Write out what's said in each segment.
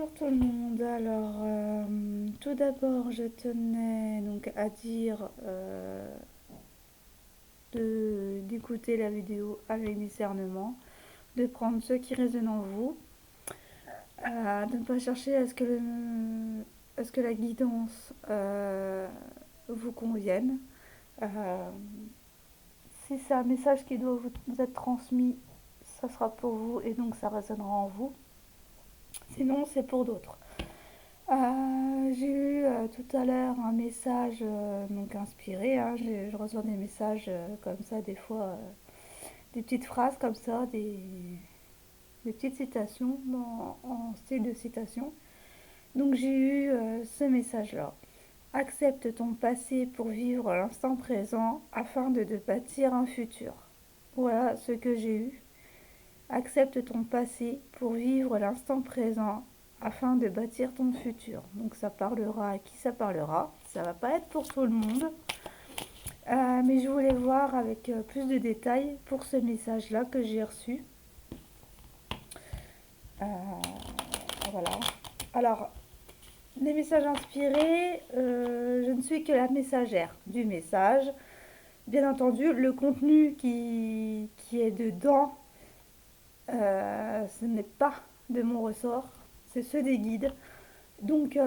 Bonjour tout le monde. Alors, tout d'abord, je tenais donc à dire d'écouter la vidéo avec discernement, de prendre ce qui résonne en vous, de ne pas chercher à ce que la guidance vous convienne. Euh, Si c'est un message qui doit vous être transmis, ça sera pour vous et donc ça résonnera en vous. Sinon, c'est pour d'autres. J'ai eu tout à l'heure un message donc inspiré, hein. Je reçois des messages comme ça, des fois, des petites phrases comme ça, des petites citations en style de citation. Donc j'ai eu ce message-là. Accepte ton passé pour vivre l'instant présent afin de bâtir un futur. Voilà ce que j'ai eu. Accepte ton passé pour vivre l'instant présent afin de bâtir ton futur. Donc ça parlera à qui ça parlera. Ça va pas être pour tout le monde. Mais je voulais voir avec plus de détails pour ce message-là que j'ai reçu. Euh, voilà. Alors, les messages inspirés, je ne suis que la messagère du message. Bien entendu, le contenu qui est dedans, ce n'est pas de mon ressort, c'est ceux des guides. Donc,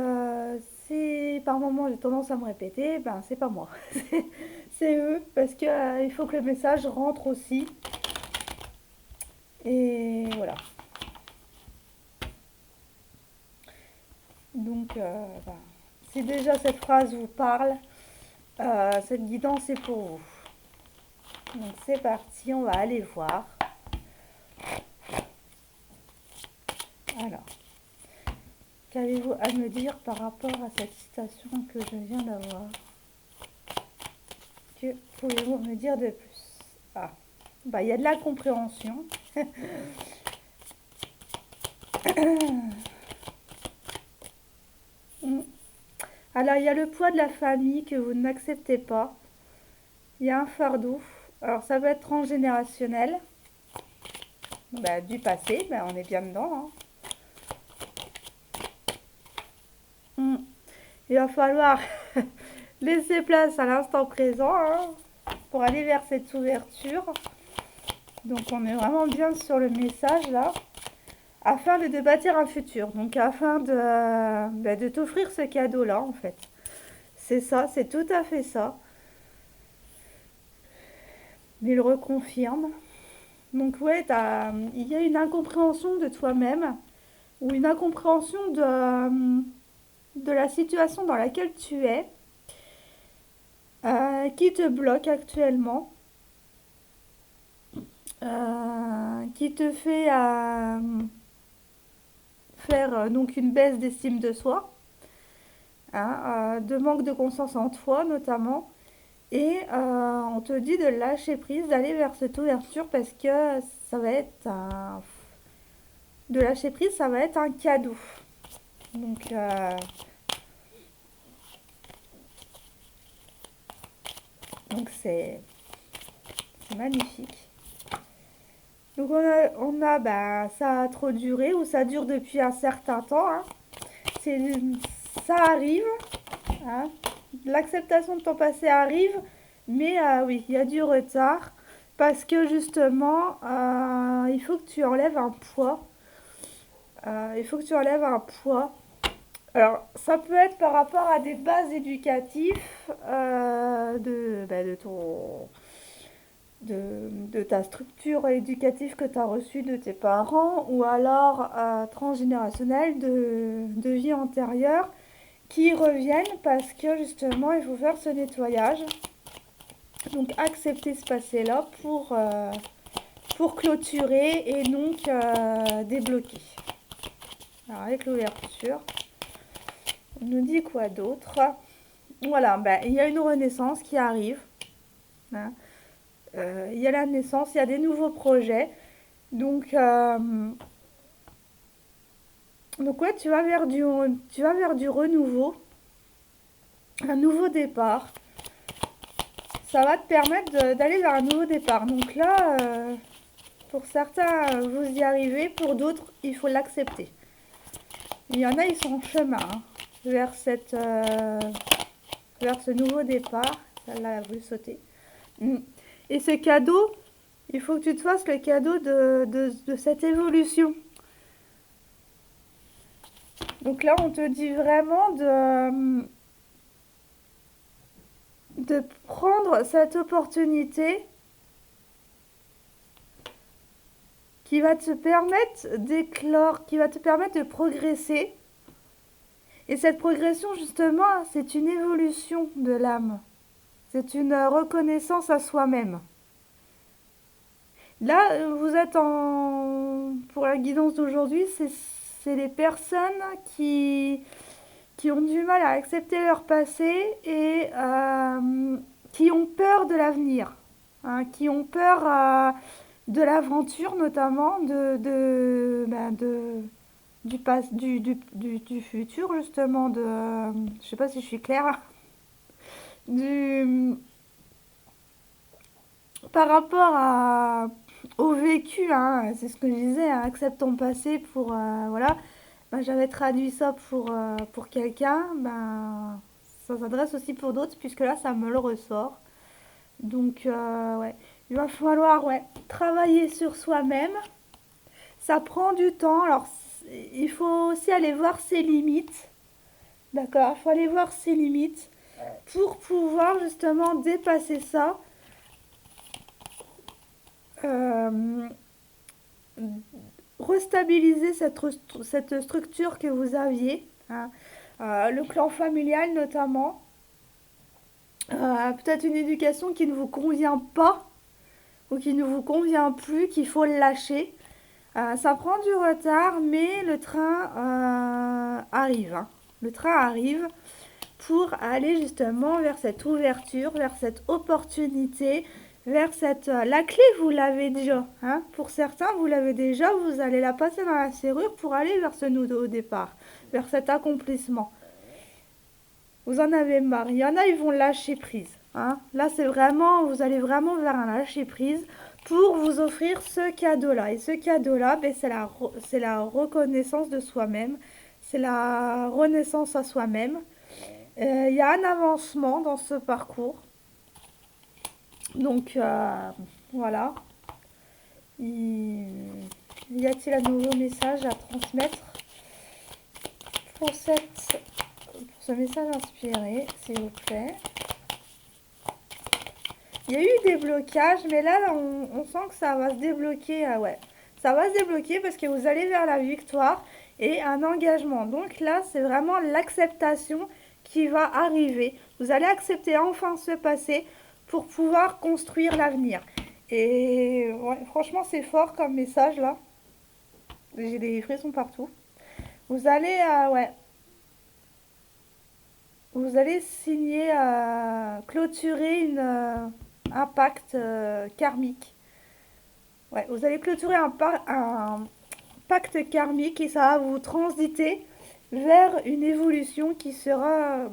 si par moment j'ai tendance à me répéter, ben c'est pas moi, c'est eux, parce que il faut que le message rentre aussi. Et voilà. Donc, ben, si déjà cette phrase vous parle, cette guidance est pour vous. Donc c'est parti, on va aller voir. Alors, qu'avez-vous à me dire par rapport à cette citation que je viens d'avoir? Que pouvez-vous me dire de plus? Ah, bah il y a de la compréhension. Alors il y a le poids de la famille que vous n'acceptez pas. Il y a un fardeau. Alors ça peut être transgénérationnel. Bah, du passé, bah, on est bien dedans, hein. Il va falloir laisser place à l'instant présent, hein, pour aller vers cette ouverture. Donc on est vraiment bien sur le message là. Afin de bâtir un futur. Donc afin de t'offrir ce cadeau-là en fait. C'est ça, c'est tout à fait ça. Il reconfirme. Donc ouais, il y a une incompréhension de toi-même ou une incompréhension de la situation dans laquelle tu es qui te bloque actuellement, qui te fait faire donc une baisse d'estime de soi, hein, de manque de confiance en toi notamment. Et on te dit de lâcher prise, d'aller vers cette ouverture parce que ça va être un... De lâcher prise, ça va être un cadeau. Donc, donc c'est magnifique. Donc bah, ça a trop duré ou ça dure depuis un certain temps, hein. C'est, ça arrive, hein. L'acceptation de ton passé arrive, mais oui, il y a du retard parce que justement, il faut que tu enlèves un poids. Il faut que tu enlèves un poids. Alors, ça peut être par rapport à des bases éducatives de ton de ta structure éducative que tu as reçue de tes parents ou alors transgénérationnelle de vie antérieure qui reviennent parce que justement il faut faire ce nettoyage. Donc accepter ce passé-là pour clôturer et donc débloquer. Alors avec l'ouverture, on nous dit quoi d'autre? Voilà, ben, il y a une renaissance qui arrive, hein. Il y a la naissance, il y a des nouveaux projets. Donc ouais, tu vas vers du renouveau, un nouveau départ. Ça va te permettre d'aller vers un nouveau départ. Donc là, pour certains, vous y arrivez. Pour d'autres, il faut l'accepter. Il y en a, ils sont en chemin hein, vers vers ce nouveau départ. Celle-là, elle a voulu sauter. Et ce cadeau, il faut que tu te fasses le cadeau de cette évolution. Donc là, on te dit vraiment de prendre cette opportunité qui va te permettre d'éclore, qui va te permettre de progresser. Et cette progression, justement, c'est une évolution de l'âme. C'est une reconnaissance à soi-même. Là, vous êtes en... Pour la guidance d'aujourd'hui, c'est les personnes qui ont du mal à accepter leur passé et qui ont peur de l'avenir. Hein, qui ont peur de l'aventure, notamment, du futur, justement. Je sais pas si je suis claire. Du, par rapport au vécu, hein, c'est ce que je disais, hein, accepte ton passé pour... voilà. Ben, j'avais traduit ça pour quelqu'un. Ben, ça s'adresse aussi pour d'autres, puisque là, ça me le ressort. Donc, ouais, il va falloir ouais, travailler sur soi-même. Ça prend du temps. Alors, il faut aussi aller voir ses limites. D'accord? Il faut aller voir ses limites pour pouvoir justement dépasser ça. Euh, Restabiliser cette structure que vous aviez. Hein. Le clan familial notamment. Peut-être une éducation qui ne vous convient pas ou qui ne vous convient plus, qu'il faut lâcher. Ça prend du retard, mais le train arrive. Hein. Le train arrive pour aller justement vers cette ouverture, vers cette opportunité, vers cette... la clé, vous l'avez déjà. Hein. Pour certains, vous l'avez déjà, vous allez la passer dans la serrure pour aller vers ce nouveau départ, vers cet accomplissement. Vous en avez marre. Il y en a, ils vont lâcher prise. Hein. Là, c'est vraiment, vous allez vraiment vers un lâcher prise pour vous offrir ce cadeau-là. Et ce cadeau-là, ben, c'est la reconnaissance de soi-même. C'est la renaissance à soi-même. Il y a un avancement dans ce parcours. Donc, voilà. Y a-t-il un nouveau message à transmettre pour ce message inspiré, s'il vous plaît? Il y a eu des blocages, mais là, on sent que ça va se débloquer. Ouais, ça va se débloquer parce que vous allez vers la victoire et un engagement. Donc là, c'est vraiment l'acceptation qui va arriver. Vous allez accepter enfin ce passé pour pouvoir construire l'avenir. Et ouais, franchement, c'est fort comme message là. J'ai des frissons partout. Vous allez, ouais, vous allez signer, clôturer un pacte karmique. Ouais, vous allez clôturer un pacte karmique et ça va vous transiter vers une évolution qui sera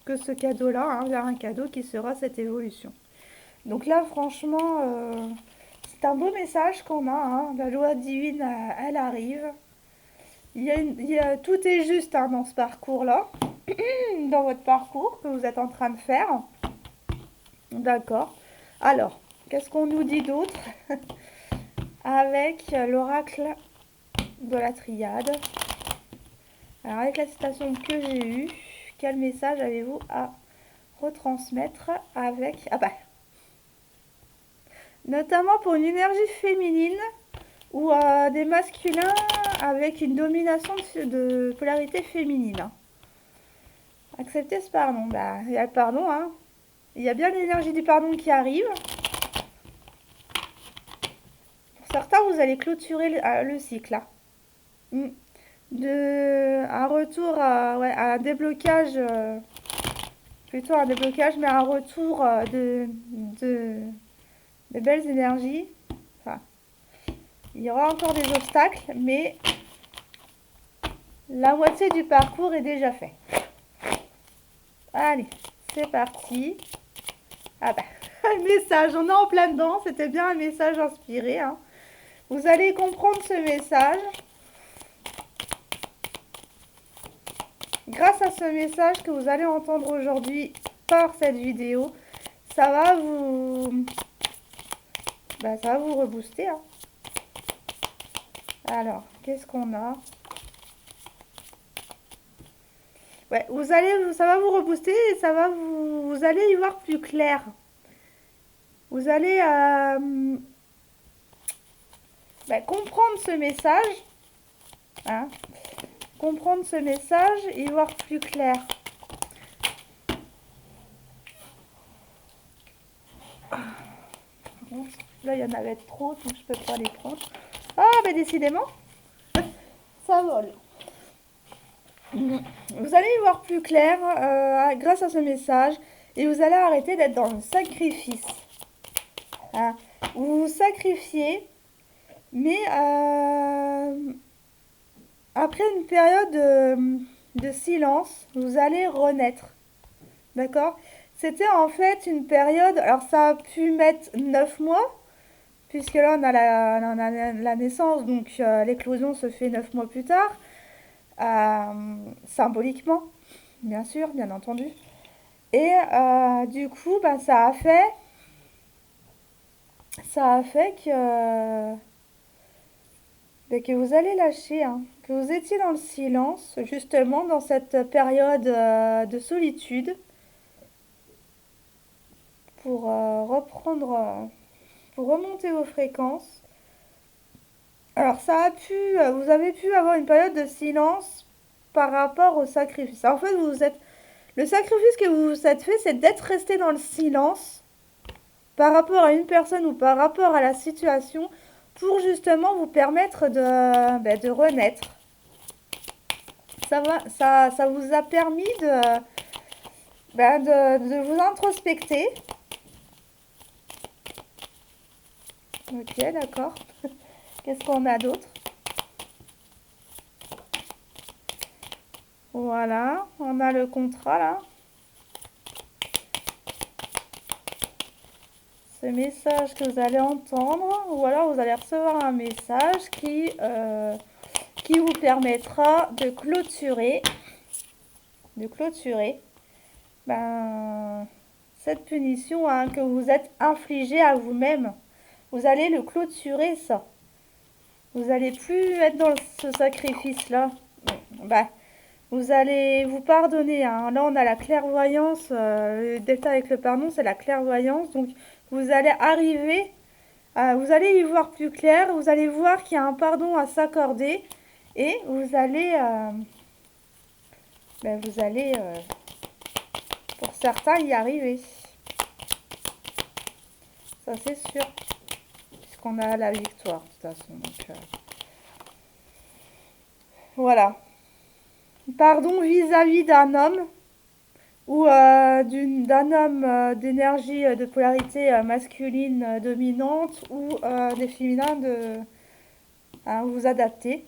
que ce cadeau-là, hein, vers un cadeau qui sera cette évolution. Donc là, franchement, c'est un beau message qu'on a. Hein. La loi divine, elle arrive. Tout est juste hein, dans ce parcours-là, dans votre parcours que vous êtes en train de faire. D'accord. Alors, qu'est-ce qu'on nous dit d'autre avec l'oracle de la triade? Alors, avec la citation que j'ai eue, quel message avez-vous à retransmettre avec... Ah bah, notamment pour une énergie féminine ou des masculins avec une domination de polarité féminine. Accepter ce pardon. Bah, il y a le pardon, hein. Il y a bien l'énergie du pardon qui arrive. Pour certains, vous allez clôturer le cycle. Là. Un retour ouais, à un déblocage, plutôt un déblocage, mais un retour de belles énergies. Enfin, il y aura encore des obstacles, mais la moitié du parcours est déjà fait. Allez, c'est parti. Ah bah, un message, on est en plein dedans, c'était bien un message inspiré. Hein. Vous allez comprendre ce message. grâce à ce message que vous allez entendre aujourd'hui par cette vidéo, ça va vous, ça va vous rebooster, hein. Alors, qu'est-ce qu'on a? Ouais, ça va vous rebooster et ça va vous allez y voir plus clair. Vous allez comprendre ce message, hein, comprendre ce message et y voir plus clair. Là, il y en avait trop, donc je peux pas les prendre. Ah, mais décidément, ça vole. Vous allez y voir plus clair grâce à ce message et vous allez arrêter d'être dans le sacrifice. Hein. Vous vous sacrifiez, mais après une période de silence, vous allez renaître. D'accord? C'était en fait une période, alors ça a pu mettre 9 mois, puisque là on a la naissance, donc l'éclosion se fait 9 mois plus tard, symboliquement, bien sûr, bien entendu. Et du coup, ça a fait que vous allez lâcher, hein, que vous étiez dans le silence, justement dans cette période de solitude, pour reprendre, pour remonter vos fréquences. Alors vous avez pu avoir une période de silence par rapport au sacrifice. En fait, le sacrifice que vous vous êtes fait, c'est d'être resté dans le silence par rapport à une personne ou par rapport à la situation pour justement vous permettre de renaître. Ça vous a permis de vous introspecter. Ok, d'accord. Qu'est-ce qu'on a d'autre? Voilà, on a le contrat là. Ce message que vous allez entendre, ou alors vous allez recevoir un message qui vous permettra de clôturer cette punition, hein, que vous êtes infligée à vous-même. Vous allez le clôturer, ça. Vous n'allez plus être dans ce sacrifice-là. Vous allez vous pardonner, hein. Là, on a la clairvoyance. Le delta avec le pardon, c'est la clairvoyance. Donc, vous allez arriver, vous allez y voir plus clair. Vous allez voir qu'il y a un pardon à s'accorder. Et vous allez, pour certains, y arriver. Ça, c'est sûr. Puisqu'on a la victoire, de toute façon. Donc, voilà. Pardon vis-à-vis d'un homme ou d'un homme d'énergie, de polarité masculine dominante ou des féminins à vous adapter.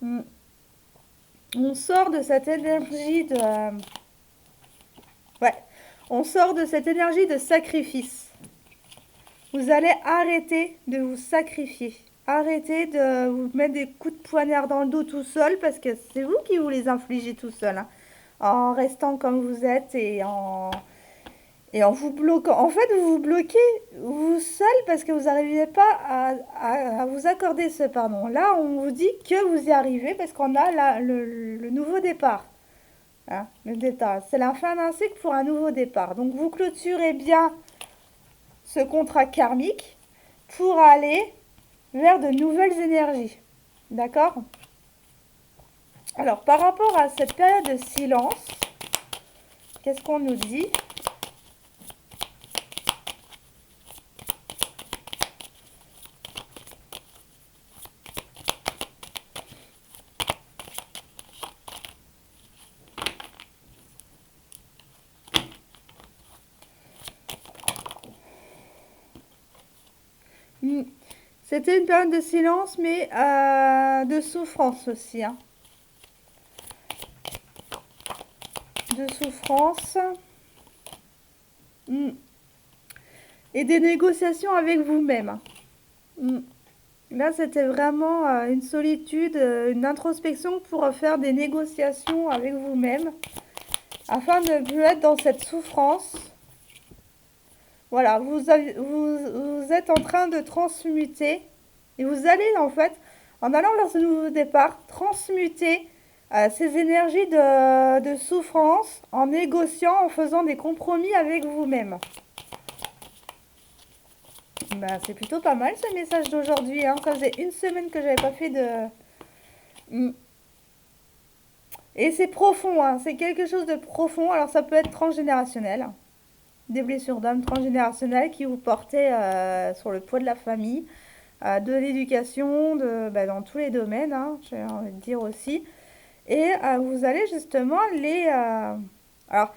On sort de cette énergie on sort de cette énergie de sacrifice. Vous allez arrêter de vous sacrifier. Arrêtez de vous mettre des coups de poignard dans le dos tout seul parce que c'est vous qui vous les infligez tout seul, hein, en restant comme vous êtes et en vous bloquant. En fait, vous vous bloquez vous seul parce que vous n'arrivez pas à vous accorder ce pardon. Là, on vous dit que vous y arrivez parce qu'on a le nouveau départ. Hein, le départ. C'est la fin d'un cycle pour un nouveau départ. Donc, vous clôturez bien ce contrat karmique pour aller vers de nouvelles énergies. D'accord? Alors, par rapport à cette période de silence, qu'est-ce qu'on nous dit? C'était une période de silence, mais de souffrance aussi, hein. De souffrance. Et des négociations avec vous-même. Là, c'était vraiment une solitude, une introspection pour faire des négociations avec vous-même, afin de ne plus être dans cette souffrance. Voilà, vous êtes en train de transmuter, et vous allez en fait, en allant vers ce nouveau départ, transmuter ces énergies de souffrance en négociant, en faisant des compromis avec vous-même. Bah, c'est plutôt pas mal ce message d'aujourd'hui, hein. Ça faisait une semaine que j'avais pas fait de... Mm. Et c'est profond, hein. C'est quelque chose de profond. Alors ça peut être transgénérationnel. Des blessures d'âme transgénérationnelles qui vous portaient sur le poids de la famille, de l'éducation, bah, dans tous les domaines, hein, j'ai envie de dire aussi. Et vous allez justement les... Alors,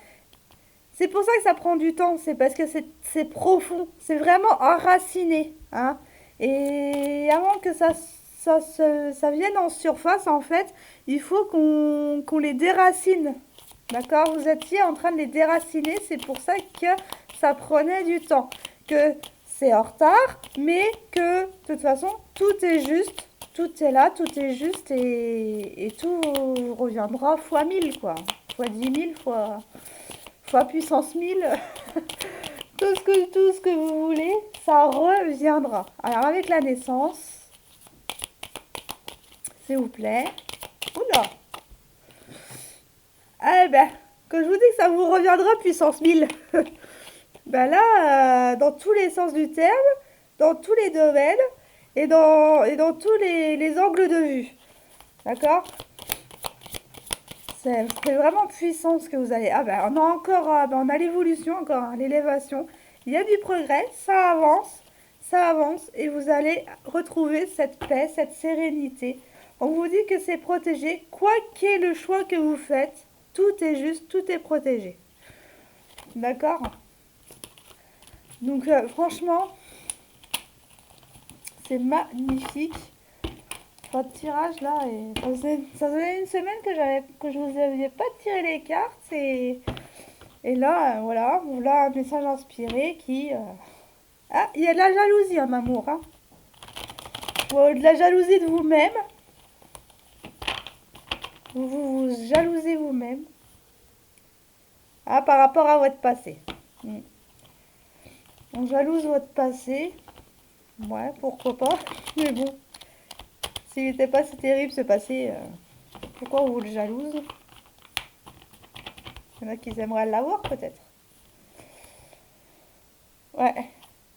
c'est pour ça que ça prend du temps, c'est parce que c'est profond, c'est vraiment enraciné, hein. Et avant que ça vienne en surface, en fait, il faut qu'on les déracine. D'accord? Vous étiez en train de les déraciner, c'est pour ça que ça prenait du temps. Que c'est en retard, mais que de toute façon, tout est juste, tout est là, tout est juste et tout reviendra fois 1000 quoi. Fois 10 000, fois puissance 1000. Tout ce que vous voulez, ça reviendra. Alors avec la naissance, s'il vous plaît. Oula! Eh ben, quand je vous dis que ça vous reviendra puissance 1000, ben là, dans tous les sens du terme, dans tous les domaines et dans tous les angles de vue. D'accord? C'est vraiment puissant ce que vous allez. Ah ben, on a encore, ben, on a l'évolution encore, hein, l'élévation. Il y a du progrès, ça avance, et vous allez retrouver cette paix, cette sérénité. On vous dit que c'est protégé, quoi qu'est le choix que vous faites, tout est juste, tout est protégé. D'accord? Donc franchement, c'est magnifique. Votre tirage là, et ça faisait une semaine que je vous avais pas tiré les cartes et là, voilà un message inspiré qui... Ah, il y a de la jalousie en amour, hein. De la jalousie de vous-même. Vous jalousez vous-même. Ah, par rapport à votre passé. Mm. On jalouse votre passé. Ouais, pourquoi pas. Mais bon, s'il n'était pas si terrible ce passé, pourquoi on vous le jalouse? Il y en a qui aimeraient l'avoir peut-être. Ouais.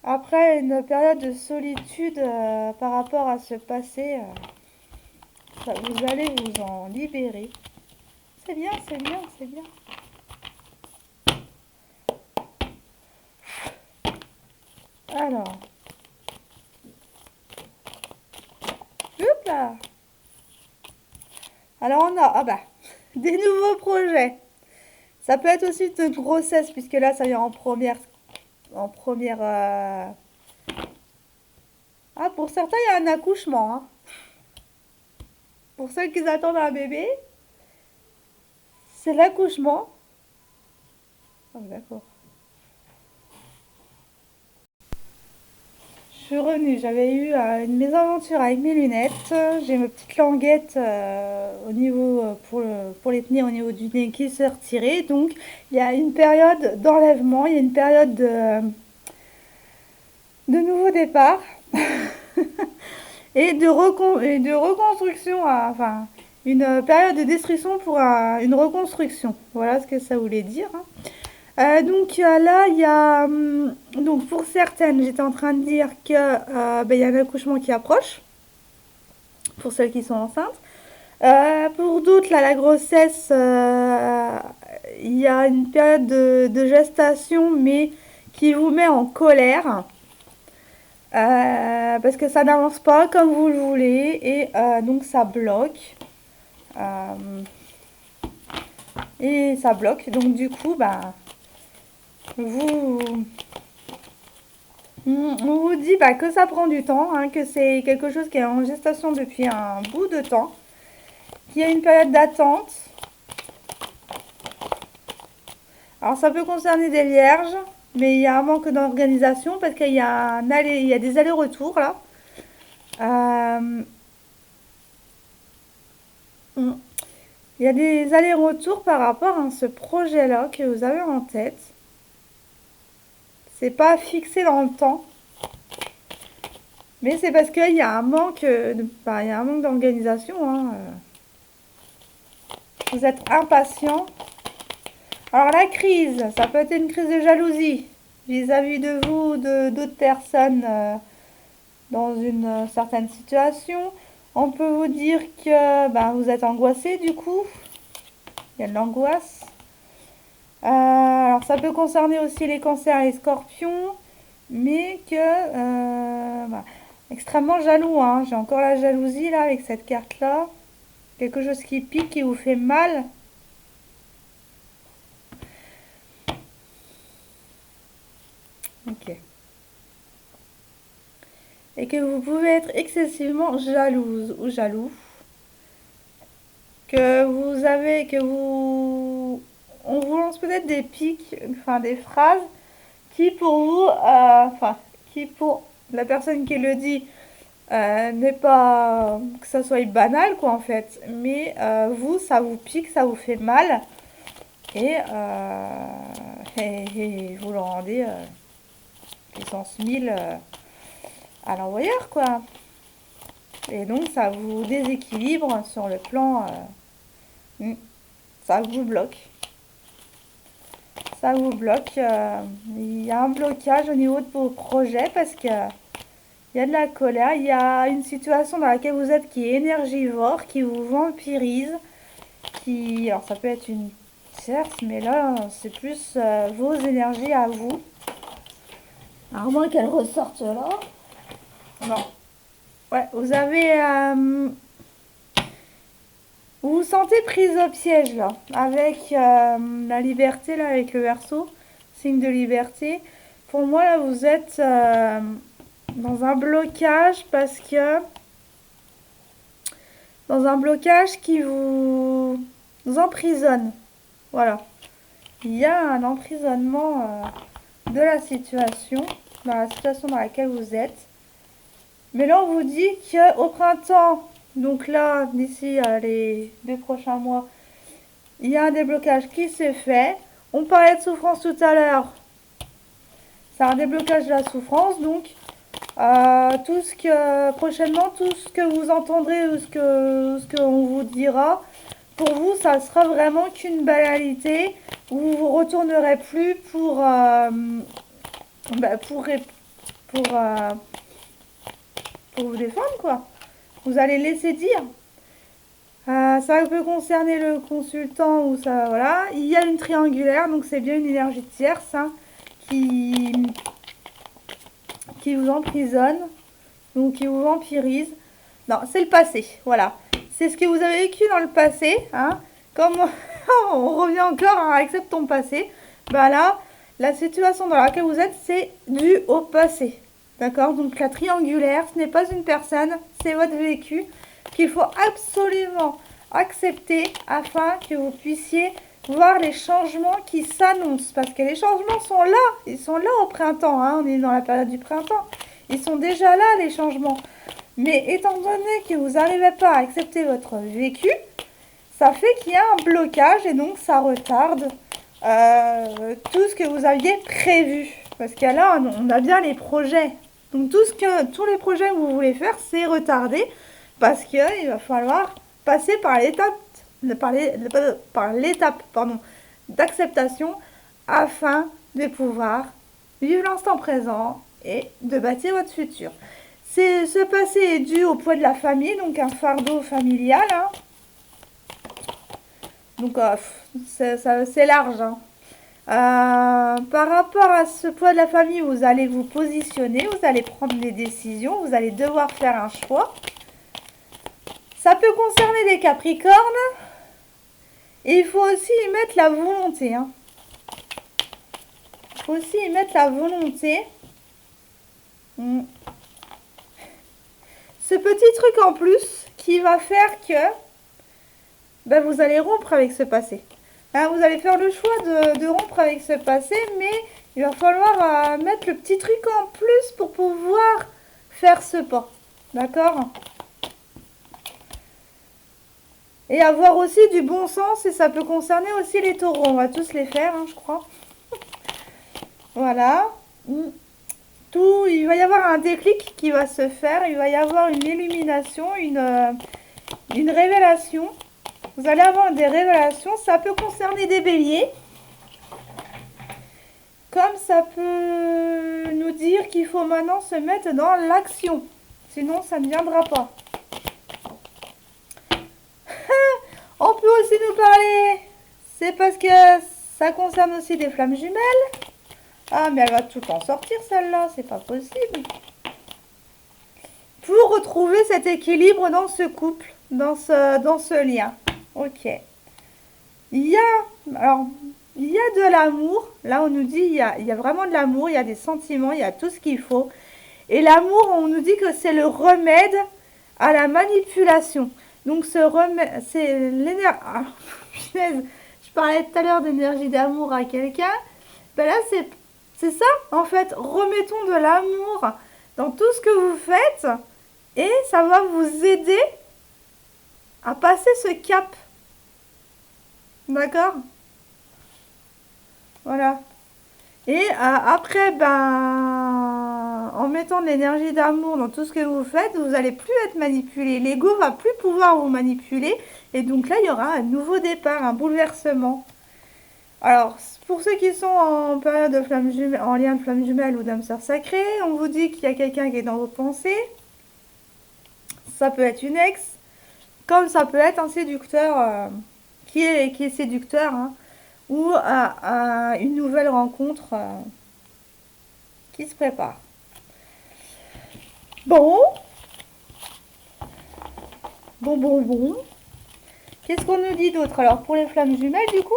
Après une période de solitude par rapport à ce passé, vous allez vous en libérer. C'est bien, c'est bien, c'est bien. Alors, hop là. Alors on a, ah bah, des nouveaux projets. Ça peut être aussi de grossesse puisque là ça vient en première. Ah, pour certains il y a un accouchement, hein. Pour ceux qui attendent un bébé, c'est l'accouchement. Ah, d'accord. Je suis revenue, j'avais eu une mésaventure avec mes lunettes. J'ai ma petite languette au niveau, pour les tenir au niveau du nez qui s'est retirée. Donc il y a une période d'enlèvement, il y a une période de nouveau départ et de reconstruction, enfin une période de destruction pour une reconstruction. Voilà ce que ça voulait dire, hein. Donc là, il y a... donc pour certaines, j'étais en train de dire que ben, il y a un accouchement qui approche, pour celles qui sont enceintes. Pour d'autres, là, la grossesse, il y a une période de gestation, mais qui vous met en colère. Parce que ça n'avance pas comme vous le voulez, et donc ça bloque. Euh, et ça bloque. Donc du coup, bah, vous... On vous dit bah, que ça prend du temps, hein, que c'est quelque chose qui est en gestation depuis un bout de temps, qu'il y a une période d'attente. Alors ça peut concerner des vierges, mais il y a un manque d'organisation parce qu'il y a, il y a des allers-retours là. Euh, il y a des allers-retours par rapport à ce projet-là que vous avez en tête. C'est pas fixé dans le temps. Mais c'est parce qu'il y a un manque il y a un manque d'organisation. Hein. Vous êtes impatient. Alors la crise, ça peut être une crise de jalousie vis-à-vis de vous, de d'autres personnes dans une certaine situation. On peut vous dire que vous êtes angoissé du coup. Il y a de l'angoisse. Alors ça peut concerner aussi les cancers et les scorpions, mais que extrêmement jaloux. Hein. J'ai encore la jalousie là avec cette carte-là. Quelque chose qui pique, qui vous fait mal. Ok. Et que vous pouvez être excessivement jalouse ou jaloux. On vous lance peut-être des pics, enfin des phrases qui pour vous, qui pour la personne qui le dit, n'est pas que ça soit banal quoi en fait, mais vous, ça vous pique, ça vous fait mal et vous le rendez puissance 1000 à l'envoyeur quoi. Et donc ça vous déséquilibre sur le plan, ça vous bloque. Ça vous bloque. Il y a un blocage au niveau de vos projets parce que il y a de la colère. Il y a une situation dans laquelle vous êtes qui est énergivore, qui vous vampirise. Alors ça peut être une tierce, mais là c'est plus vos énergies à vous. À moins qu'elles ressortent là. Non. Ouais, vous avez... vous vous sentez prise au piège là, avec la liberté là, avec le Verseau, signe de liberté. Pour moi là, vous êtes dans un blocage parce que dans un blocage qui vous emprisonne. Voilà, il y a un emprisonnement de la situation, dans la situation dans laquelle vous êtes. Mais là, on vous dit qu'au printemps, donc là, d'ici les 2 prochains mois, il y a un déblocage qui se fait. On parlait de souffrance tout à l'heure. C'est un déblocage de la souffrance. Donc, prochainement, tout ce que vous entendrez ou ce qu'on vous dira, pour vous, ça sera vraiment qu'une banalité. Vous vous retournerez plus pour vous défendre, quoi. Vous allez laisser dire. Ça peut concerner le consultant ou ça, voilà. Il y a une triangulaire, donc c'est bien une énergie tierce hein, qui vous emprisonne, donc qui vous vampirise. Non, c'est le passé, voilà. C'est ce que vous avez vécu dans le passé, hein. Comme on revient encore à accepte ton passé, là, la situation dans laquelle vous êtes, c'est dû au passé. D'accord? Donc la triangulaire, ce n'est pas une personne, c'est votre vécu qu'il faut absolument accepter afin que vous puissiez voir les changements qui s'annoncent. Parce que les changements sont là, ils sont là au printemps, hein, on est dans la période du printemps. Ils sont déjà là, les changements. Mais étant donné que vous n'arrivez pas à accepter votre vécu, ça fait qu'il y a un blocage et donc ça retarde tout ce que vous aviez prévu. Parce que là, on a bien les projets. Donc tous les projets que vous voulez faire, c'est retardé parce qu'il va falloir passer par l'étape d'acceptation afin de pouvoir vivre l'instant présent et de bâtir votre futur. Ce passé est dû au poids de la famille, donc un fardeau familial. Hein. Donc c'est large. Hein. Par rapport à ce poids de la famille, vous allez vous positionner, vous allez prendre des décisions, vous allez devoir faire un choix. Ça peut concerner les Capricornes. Et il faut aussi y mettre la volonté. Hein. Il faut aussi y mettre la volonté. Ce petit truc en plus qui va faire que vous allez rompre avec ce passé. Hein, vous allez faire le choix de rompre avec ce passé, mais il va falloir mettre le petit truc en plus pour pouvoir faire ce pas. D'accord? Et avoir aussi du bon sens, et ça peut concerner aussi les taureaux. On va tous les faire, hein, je crois. Voilà. Tout, il va y avoir un déclic qui va se faire. Il va y avoir une illumination, une révélation. Vous allez avoir des révélations. Ça peut concerner des béliers. Comme ça peut nous dire qu'il faut maintenant se mettre dans l'action. Sinon, ça ne viendra pas. On peut aussi nous parler. C'est parce que ça concerne aussi des flammes jumelles. Ah, mais elle va tout en sortir celle-là. C'est pas possible. Pour retrouver cet équilibre dans ce couple, dans ce lien. Ok. Il y a, alors, il y a de l'amour. Là, on nous dit il y a vraiment de l'amour, il y a des sentiments, il y a tout ce qu'il faut. Et l'amour, on nous dit que c'est le remède à la manipulation. Donc, ce remède, c'est l'énergie. Ah, je parlais tout à l'heure d'énergie d'amour à quelqu'un. Ben là, c'est ça, en fait. Remettons de l'amour dans tout ce que vous faites. Et ça va vous aider à passer ce cap. D'accord? Voilà. Et après, ben, en mettant de l'énergie d'amour dans tout ce que vous faites, vous n'allez plus être manipulé. L'ego va plus pouvoir vous manipuler. Et donc là, il y aura un nouveau départ, un bouleversement. Alors, pour ceux qui sont en période de flamme jumelle, en lien de flamme jumelle ou d'âme sœur sacrée, on vous dit qu'il y a quelqu'un qui est dans vos pensées. Ça peut être une ex, comme ça peut être un séducteur qui est séducteur, hein, ou une nouvelle rencontre qui se prépare. Bon. Bon. Qu'est-ce qu'on nous dit d'autre? Alors, pour les flammes jumelles, du coup,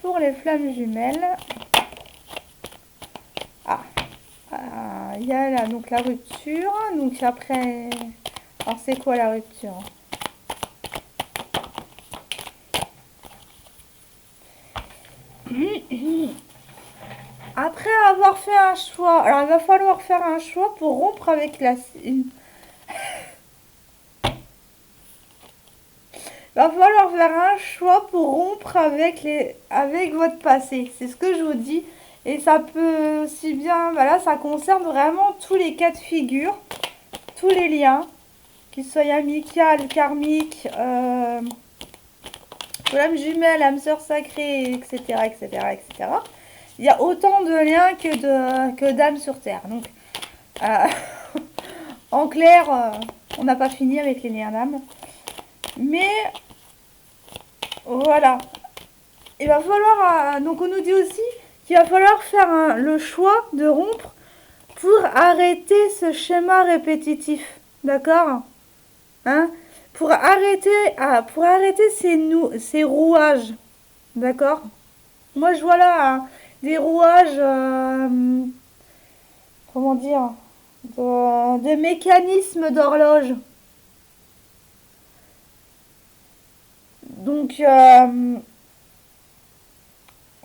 pour les flammes jumelles, il y a là, donc la rupture. Donc après, alors c'est quoi la rupture? Après avoir fait un choix, alors il va falloir faire un choix pour rompre avec il va falloir faire un choix pour rompre avec votre passé. C'est ce que je vous dis. Et ça peut aussi bien, voilà, ça concerne vraiment tous les cas de figure, tous les liens, qu'ils soient amicales, karmiques, flammes jumelles, âme sœur sacrée, etc., etc., etc. Il y a autant de liens que d'âmes sur Terre. Donc, en clair, on n'a pas fini avec les liens d'âme. Mais, voilà. Il va falloir... donc, on nous dit aussi qu'il va falloir faire le choix de rompre pour arrêter ce schéma répétitif. D'accord? Hein? Pour arrêter ces rouages. D'accord? Moi, je vois là des rouages, comment dire, de mécanismes d'horloge. Donc,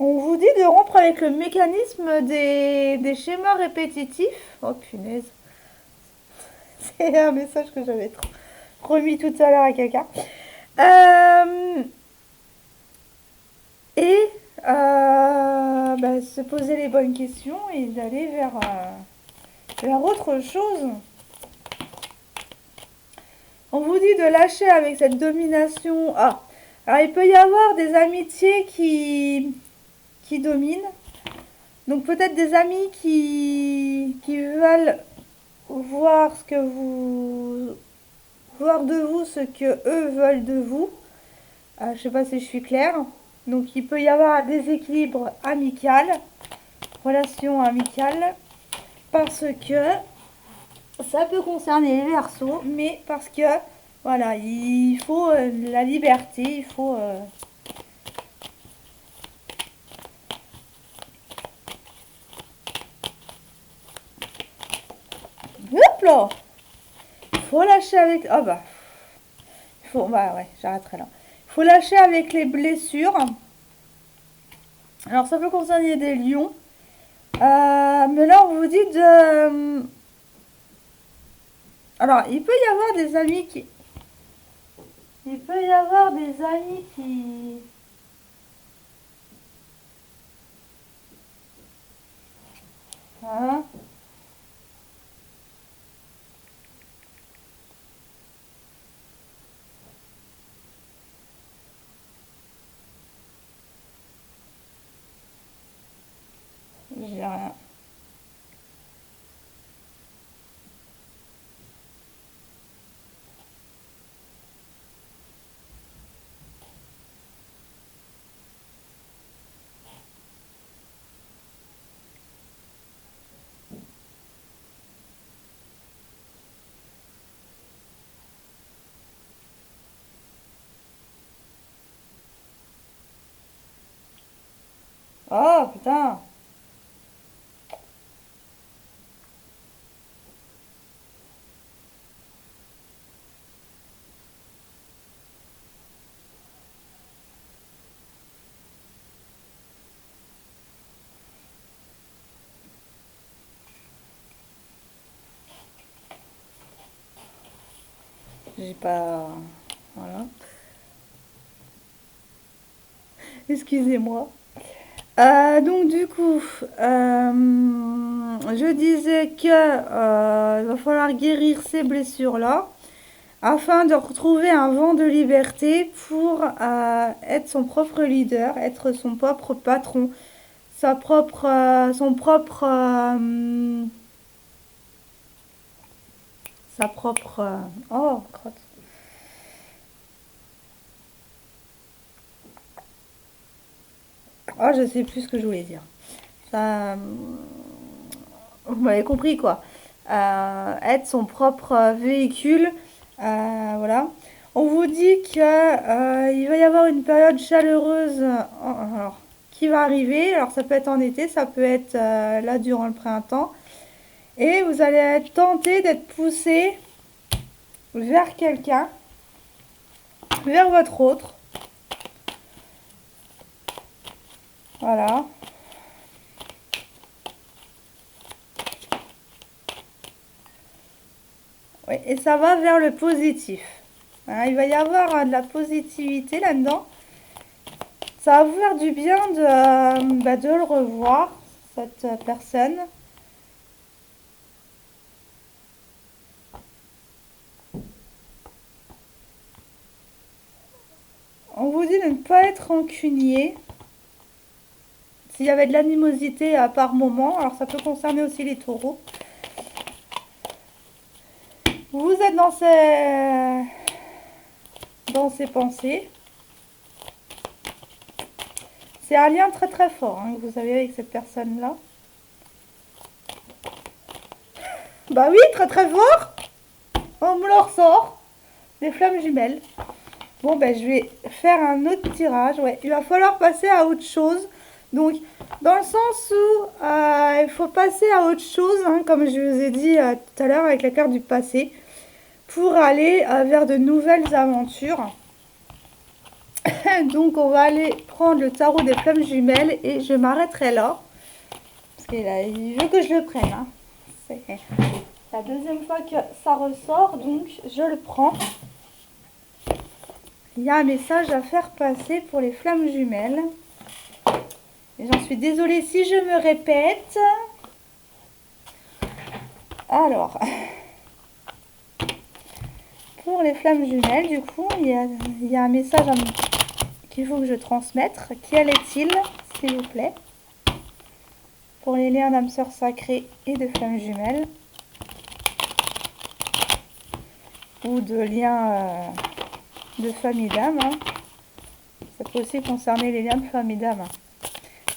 on vous dit de rompre avec le mécanisme des schémas répétitifs. Oh punaise. C'est un message que j'avais remis tout à l'heure à quelqu'un. Et se poser les bonnes questions et d'aller vers autre chose. On vous dit de lâcher avec cette domination. Ah, alors il peut y avoir des amitiés qui dominent. Donc peut-être des amis qui veulent voir voir de vous ce que eux veulent de vous. Je ne sais pas si je suis claire. Donc il peut y avoir un déséquilibre amical, relation amicale, parce que ça peut concerner les Verseaux, mais parce que voilà, il faut la liberté, il faut hop là, il faut lâcher avec ouais, j'arrêterai là. Il faut lâcher avec les blessures. Alors ça peut concerner des lions. Mais là on vous dit Alors, il peut y avoir des amis qui... Il peut y avoir des amis qui... Hein? J'ai rien. Oh, putain. J'ai pas... Voilà. Excusez-moi. Donc du coup, je disais que il va falloir guérir ces blessures-là afin de retrouver un vent de liberté pour être son propre leader, être son propre patron, sa propre, oh, crotte. Oh, je sais plus ce que je voulais dire. Ça, vous m'avez compris quoi. Être son propre véhicule, voilà. On vous dit que il va y avoir une période chaleureuse alors, qui va arriver. Alors ça peut être en été, ça peut être là durant le printemps. Et vous allez être tenté d'être poussé vers quelqu'un, vers votre autre. Voilà. Oui, et ça va vers le positif. Hein, il va y avoir de la positivité là-dedans. Ça va vous faire du bien de le revoir, cette personne. On vous dit de ne pas être rancunier. S'il y avait de l'animosité par moment, alors ça peut concerner aussi les taureaux. Vous êtes dans ses pensées. C'est un lien très très fort hein, que vous avez avec cette personne-là. Bah oui, très très fort. On me le ressort. Des flammes jumelles. Bon, ben je vais faire un autre tirage. Ouais, il va falloir passer à autre chose. Donc, dans le sens où il faut passer à autre chose, hein, comme je vous ai dit tout à l'heure avec la carte du passé, pour aller vers de nouvelles aventures. Donc, on va aller prendre le tarot des flammes jumelles et je m'arrêterai là. Parce qu'il veut que je le prenne. Hein. C'est la deuxième fois que ça ressort, donc je le prends. Il y a un message à faire passer pour les flammes jumelles. Et j'en suis désolée si je me répète. Alors, pour les flammes jumelles, du coup, il y a un message qu'il faut que je transmette. Quel est-il, s'il vous plaît? Pour les liens d'âme sœur sacrée et de flammes jumelles. Ou de liens de famille d'âme. Hein. Ça peut aussi concerner les liens de famille d'âme.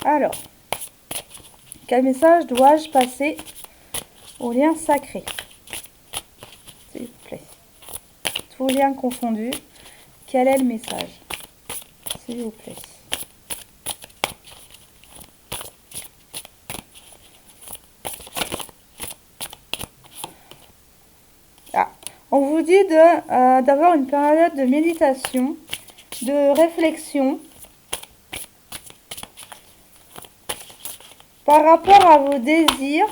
Alors, quel message dois-je passer aux liens sacrés? S'il vous plaît. Tous liens confondus. Quel est le message? S'il vous plaît. Ah. On vous dit d'avoir une période de méditation, de réflexion par rapport à vos désirs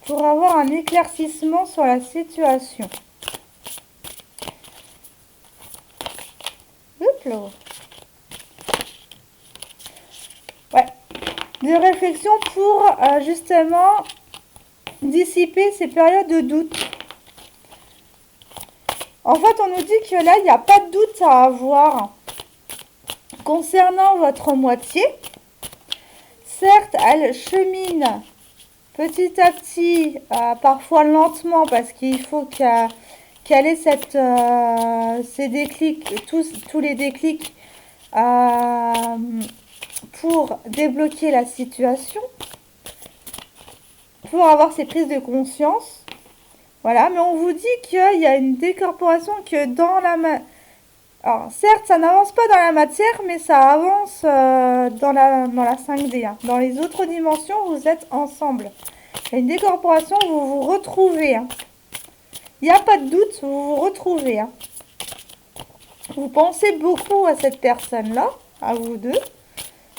pour avoir un éclaircissement sur la situation. Oups là. Ouais. De réflexion pour justement dissiper ces périodes de doute. En fait, on nous dit que là, il n'y a pas de doute à avoir concernant votre moitié. Certes, elle chemine petit à petit, parfois lentement, parce qu'il faut qu'elle ait ces déclics, tous les déclics pour débloquer la situation, pour avoir ces prises de conscience. Voilà, mais on vous dit qu'il y a une décorporation que dans la... Alors, certes, ça n'avance pas dans la matière, mais ça avance dans la 5D. Hein. Dans les autres dimensions, vous êtes ensemble. Il y a une décorporation, vous vous retrouvez. Hein. Il n'y a pas de doute, vous vous retrouvez. Hein. Vous pensez beaucoup à cette personne-là, à vous deux,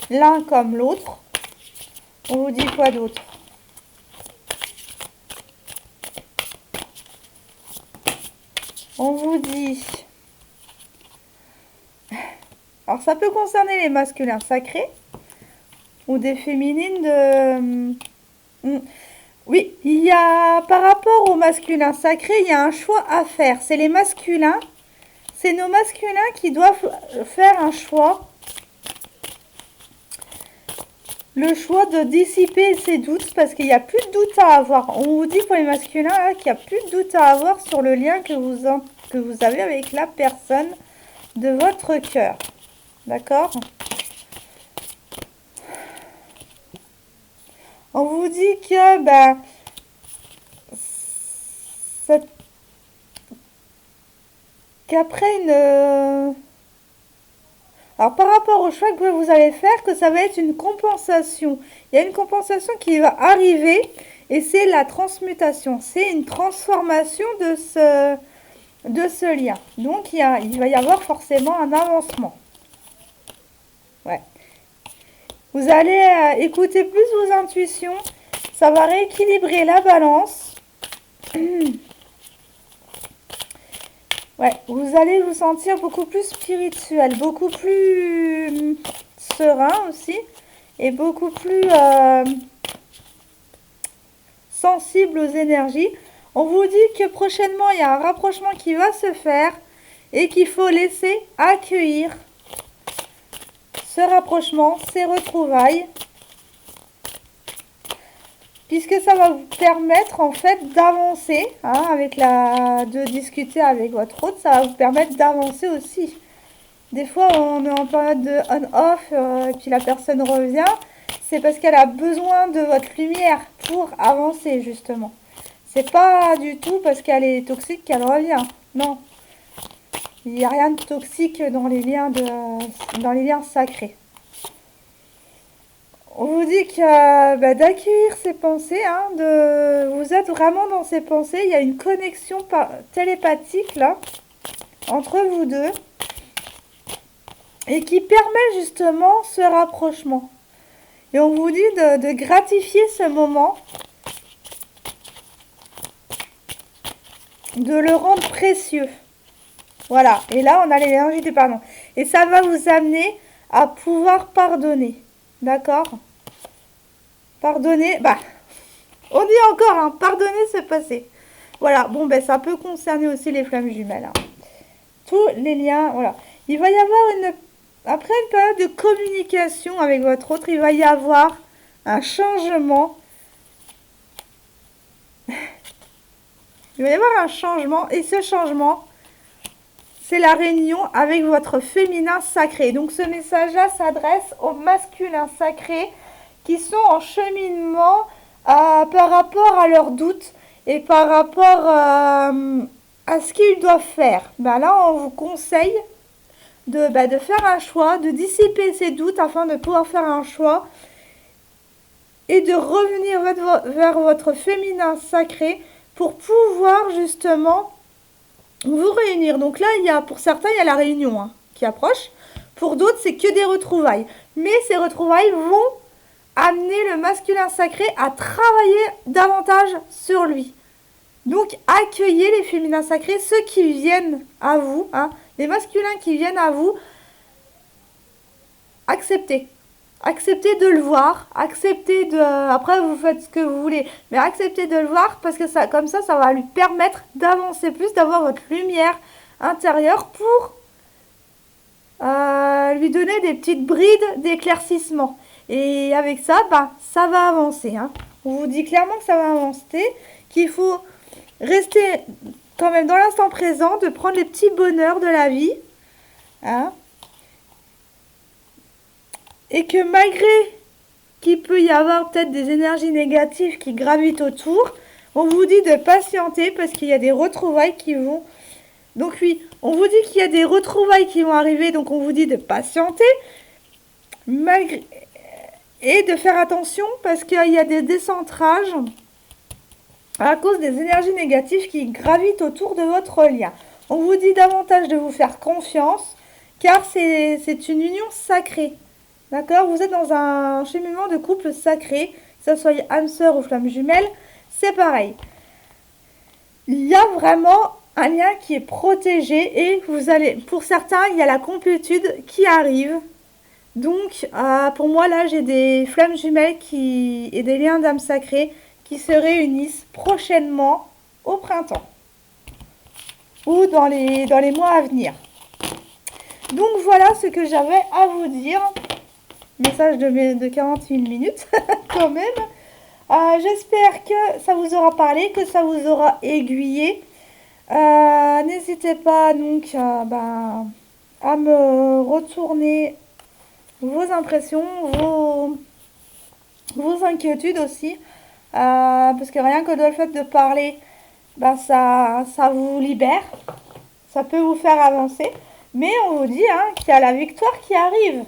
l'un comme l'autre. On vous dit quoi d'autre? On vous dit... Alors, ça peut concerner les masculins sacrés ou des féminines de... Oui, il y a, par rapport aux masculins sacrés, il y a un choix à faire. C'est les masculins, c'est nos masculins qui doivent faire un choix. Le choix de dissiper ces doutes, parce qu'il n'y a plus de doute à avoir. On vous dit pour les masculins qu'il n'y a plus de doute à avoir sur le lien que vous avez avec la personne de votre cœur. D'accord? On vous dit que qu'après une... Alors par rapport au choix que vous allez faire, que ça va être une compensation. Il y a une compensation qui va arriver et c'est la transmutation. C'est une transformation de ce lien. Donc il va y avoir forcément un avancement. Ouais. Vous allez écouter plus vos intuitions. Ça va rééquilibrer la balance. Ouais, vous allez vous sentir beaucoup plus spirituel, beaucoup plus serein aussi. Et beaucoup plus sensible aux énergies. On vous dit que prochainement, il y a un rapprochement qui va se faire. Et qu'il faut laisser accueillir ce rapprochement, ces retrouvailles, puisque ça va vous permettre en fait d'avancer, hein, de discuter avec votre hôte, ça va vous permettre d'avancer aussi. Des fois, on est en période de on-off, et puis la personne revient, c'est parce qu'elle a besoin de votre lumière pour avancer justement. C'est pas du tout parce qu'elle est toxique qu'elle revient, non. Il n'y a rien de toxique dans les liens sacrés. On vous dit que d'accueillir ces pensées, hein, vous êtes vraiment dans ces pensées. Il y a une connexion télépathique là entre vous deux et qui permet justement ce rapprochement. Et on vous dit de gratifier ce moment, de le rendre précieux. Voilà, et là on a l'énergie du pardon. Et ça va vous amener à pouvoir pardonner. D'accord? Pardonner, on dit encore, hein, pardonner ce passé. Voilà, bon, ça peut concerner aussi les flammes jumelles. Hein. Tous les liens, voilà. Il va y avoir après une période de communication avec votre autre, il va y avoir un changement. Il va y avoir un changement, et ce changement, c'est la réunion avec votre féminin sacré. Donc ce message-là s'adresse aux masculins sacrés qui sont en cheminement par rapport à leurs doutes et par rapport à ce qu'ils doivent faire. Là, on vous conseille de faire un choix, de dissiper ces doutes afin de pouvoir faire un choix et de revenir vers votre féminin sacré pour pouvoir justement vous réunir. Donc là, pour certains, il y a la réunion qui approche. Pour d'autres, c'est que des retrouvailles. Mais ces retrouvailles vont amener le masculin sacré à travailler davantage sur lui. Donc, accueillez les féminins sacrés, ceux qui viennent à vous, hein, les masculins qui viennent à vous, acceptez. Acceptez de le voir, acceptez de... Après, vous faites ce que vous voulez, mais acceptez de le voir parce que ça, comme ça va lui permettre d'avancer plus, d'avoir votre lumière intérieure pour lui donner des petites brides d'éclaircissement. Et avec ça, bah, ça va avancer. Hein. On vous dit clairement que ça va avancer, qu'il faut rester quand même dans l'instant présent, de prendre les petits bonheurs de la vie. Hein. Et que malgré qu'il peut y avoir peut-être des énergies négatives qui gravitent autour, on vous dit de patienter parce qu'il y a des retrouvailles qui vont... Donc oui, on vous dit qu'il y a des retrouvailles qui vont arriver, donc on vous dit de patienter malgré... et de faire attention parce qu'il y a des décentrages à cause des énergies négatives qui gravitent autour de votre lien. On vous dit davantage de vous faire confiance car c'est une union sacrée. D'accord? Vous êtes dans un cheminement de couple sacré, que ce soit âme sœur ou flamme jumelle, c'est pareil. Il y a vraiment un lien qui est protégé et vous allez, pour certains, il y a la complétude qui arrive. Donc, pour moi, là, j'ai des flammes jumelles et des liens d'âme sacrée qui se réunissent prochainement au printemps ou dans les mois à venir. Donc, voilà ce que j'avais à vous dire. Message de 48 minutes quand même. J'espère que ça vous aura parlé, que ça vous aura aiguillé. N'hésitez pas donc à me retourner vos impressions, vos inquiétudes aussi. Parce que rien que le fait de parler, ça vous libère. Ça peut vous faire avancer. Mais on vous dit qu'il y a la victoire qui arrive.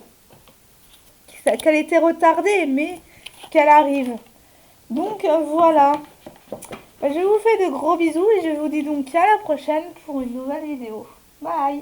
Qu'elle était retardée, mais qu'elle arrive. Donc voilà. Je vous fais de gros bisous et je vous dis donc à la prochaine pour une nouvelle vidéo. Bye!